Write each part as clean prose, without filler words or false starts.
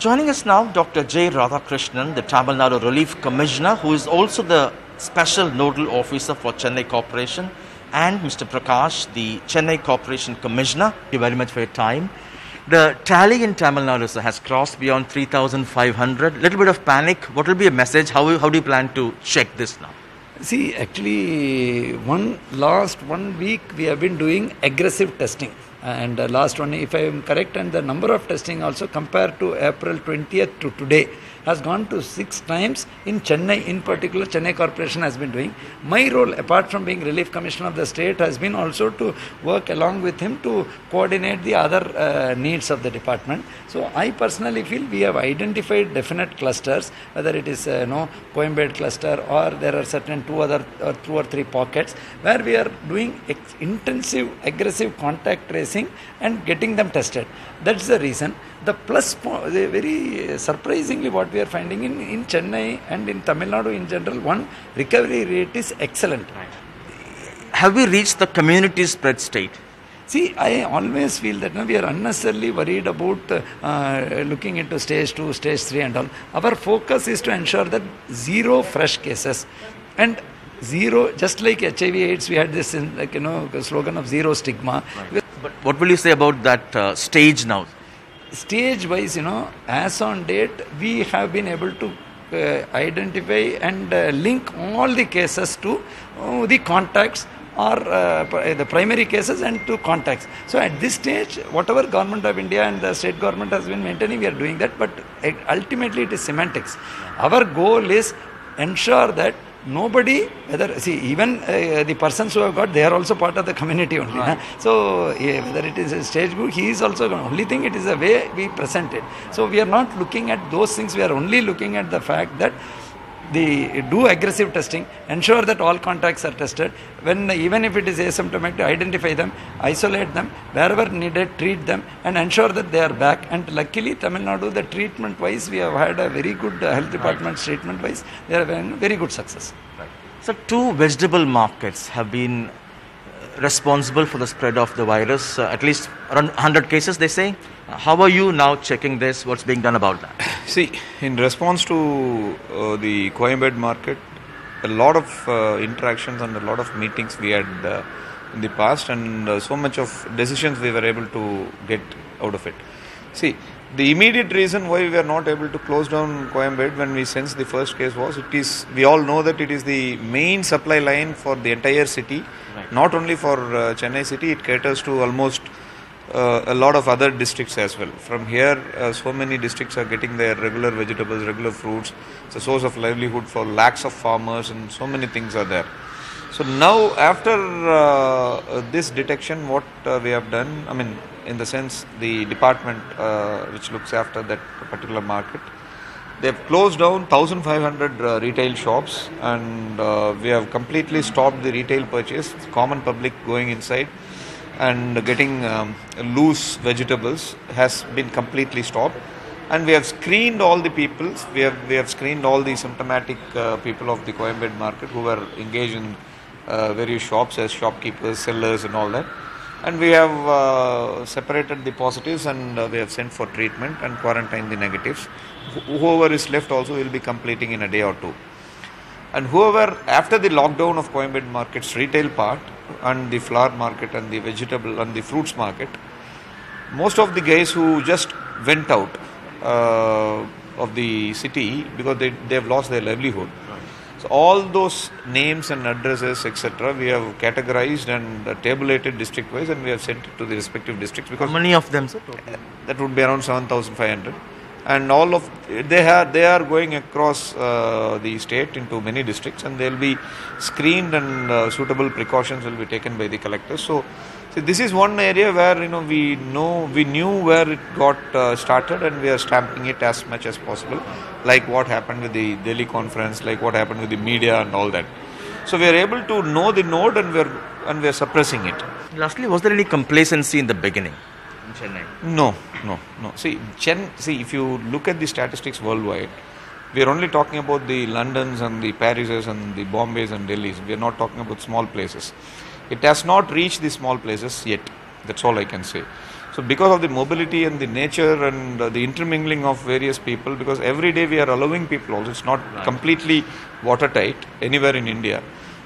Joining us now, Dr. J. Radhakrishnan, the Tamil Nadu Relief Commissioner, who is also the Special Nodal Officer for Chennai Corporation, and Mr. Prakash, the Chennai Corporation Commissioner. Thank you very much for your time. The tally in Tamil Nadu sir, has crossed beyond 3,500. Little bit of panic. What will be a message? How do you plan to check this now? See, actually, last 1 week we have been doing aggressive testing. And last one, if I am correct, and the number of testing also compared to April 20th to today has gone to 6 times in Chennai. In particular, Chennai Corporation has been doing. My role, apart from being Relief Commissioner of the state, has been also to work along with him to coordinate the other needs of the department. So I personally feel we have identified definite clusters, whether it is Coimbatore cluster, or there are certain 2 or 3 pockets where we are doing intensive, aggressive contact tracing and getting them tested. That's the reason. The plus point, very surprisingly, what we are finding in Chennai and in Tamil Nadu in general, recovery rate is excellent. Right. Have we reached the community spread state? See, I always feel that we are unnecessarily worried about looking into stage 2, stage 3 and all. Our focus is to ensure that 0 fresh cases and 0, just like HIV AIDS, we had this slogan of 0 stigma. Right. But what will you say about that stage now? Stage wise, as on date, we have been able to identify and link all the cases to the contacts or the primary cases and to contacts. So at this stage, whatever Government of India and the state government has been maintaining, we are doing that, but ultimately it is semantics. Our goal is ensure that nobody, even the persons who have got, they are also part of the community only. Right. So whether it is a stage group, he is also going. Only thing, it is the way we present it. So we are not looking at those things. We are only looking at the fact that do aggressive testing, ensure that all contacts are tested. Even if it is asymptomatic, identify them, isolate them, wherever needed, treat them, and ensure that they are back. And luckily, Tamil Nadu, the treatment wise, we have had a very good health department's treatment wise. They are having very good success. Right. So 2 vegetable markets have been responsible for the spread of the virus, at least around 100 cases, they say. How are you now checking this? What's being done about that? See, in response to the Coimbatore market, a lot of interactions and a lot of meetings we had in the past, and so much of decisions we were able to get out of it. See, the immediate reason why we are not able to close down Coimbatore when we sensed the first case was, we all know that it is the main supply line for the entire city. Right. Not only for Chennai city, it caters to almost a lot of other districts as well. From here, so many districts are getting their regular vegetables, regular fruits. It's a source of livelihood for lakhs of farmers, and so many things are there. So now, after this detection, what we have done, in the sense the department which looks after that particular market, they have closed down 1,500 retail shops, and we have completely stopped the retail purchase, common public going inside and getting loose vegetables has been completely stopped. And we have screened all the people. We have screened all the symptomatic people of the Coimbatore market who were engaged in various shops as shopkeepers, sellers and all that. And we have separated the positives, and we have sent for treatment and quarantined the negatives. Whoever is left also will be completing in a day or 2. And whoever, after the lockdown of Coimbatore market's retail part and the flower market and the vegetable and the fruits market, most of the guys who just went out of the city because they have lost their livelihood. So all those names and addresses, etc., we have categorized and tabulated district wise, and we have sent it to the respective districts. Because how many of them, sir? That would be around 7,500. And all of they are going across the state into many districts, and they will be screened, and suitable precautions will be taken by the collectors. So this is one area where we knew where it got started, and we are stamping it as much as possible, like what happened with the Delhi conference, like what happened with the media and all that. So we are able to know the node, and we are suppressing it. Lastly, was there any complacency in the beginning in Chennai? No. See, if you look at the statistics worldwide, we are only talking about the Londons and the Parises and the Bombays and Delhis. We are not talking about small places. It has not reached the small places yet. That's all I can say. So because of the mobility and the nature and the intermingling of various people, because every day we are allowing people also, it's not completely watertight anywhere in India.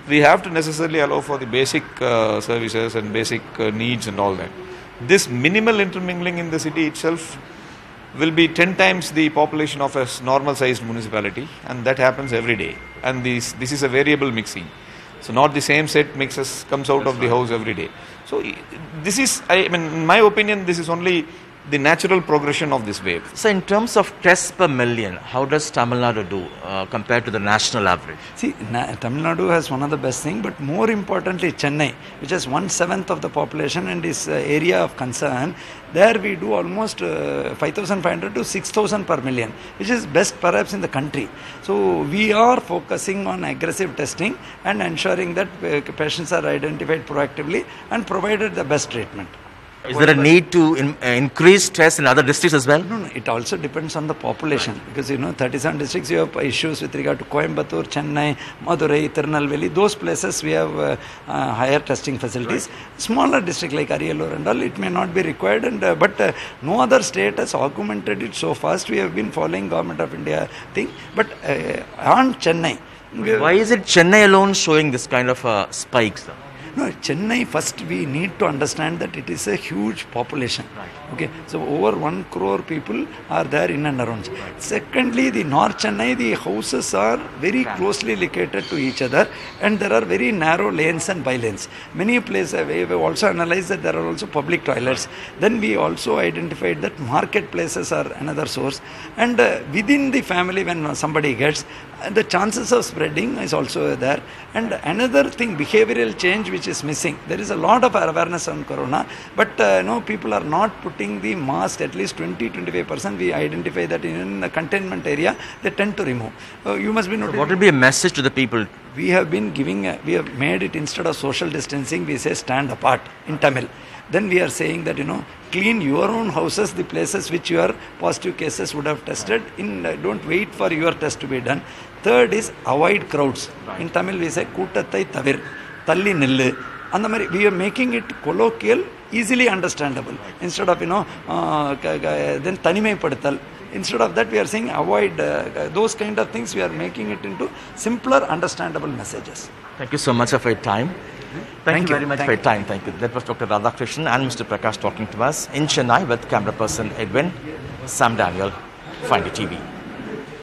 We have to necessarily allow for the basic services and basic needs and all that. This minimal intermingling in the city itself will be 10 times the population of a normal sized municipality, and that happens every day. And this is a variable mixing. So not the same set mixes comes out of the house every day. So this is, I mean, in my opinion, this is only the natural progression of this wave. So in terms of tests per million, how does Tamil Nadu do compared to the national average? See, Tamil Nadu has one of the best thing, but more importantly, Chennai, which has 1/7 of the population and is area of concern, there we do almost 5,500 to 6,000 per million, which is best perhaps in the country. So we are focusing on aggressive testing and ensuring that patients are identified proactively and provided the best treatment. Is there a need to increase tests in other districts as well? No, it also depends on the population, because 37 districts you have issues with regard to Coimbatore, Chennai, Madurai, Tirunelveli. Those places we have higher testing facilities. Right. Smaller district like Ariyalur and all, it may not be required, and but no other state has augmented it so fast. We have been following Government of India thing, but on Chennai. Why is it Chennai alone showing this kind of spikes? No, Chennai, first we need to understand that it is a huge population. Right. Okay, so over 1 crore people are there in and around. Right. Secondly, the North Chennai, the houses are very closely located to each other, and there are very narrow lanes and by-lanes. Many places, we have also analyzed that there are also public toilets. Then we also identified that marketplaces are another source. And within the family, when somebody gets, the chances of spreading is also there. And another thing, behavioral change, which is missing. There is a lot of awareness on corona, but no, people are not putting the mask. At least 20-25% we identify that in the containment area they tend to remove. You must be noticing. So what will be a message to the people? We have been giving, we have made it, instead of social distancing, we say stand apart in Tamil. Then we are saying that clean your own houses, the places which your positive cases would have tested. Don't wait for your test to be done. Third is avoid crowds. In Tamil we say கூட்டத்தை தவிர், தள்ளி நில்லு. அந்த மாதிரி we are making it colloquial, easily understandable. Instead of then தனிமைப்படுத்தல். Instead of that we are saying avoid those kind of things. We are making it into simpler, understandable messages. Thank you so much for your time. Thank you very much for your time. Thank you. That was Dr. Radhakrishnan and Mr. Prakash talking to us in Chennai with camera person Edwin. Sam Daniel, Find It TV.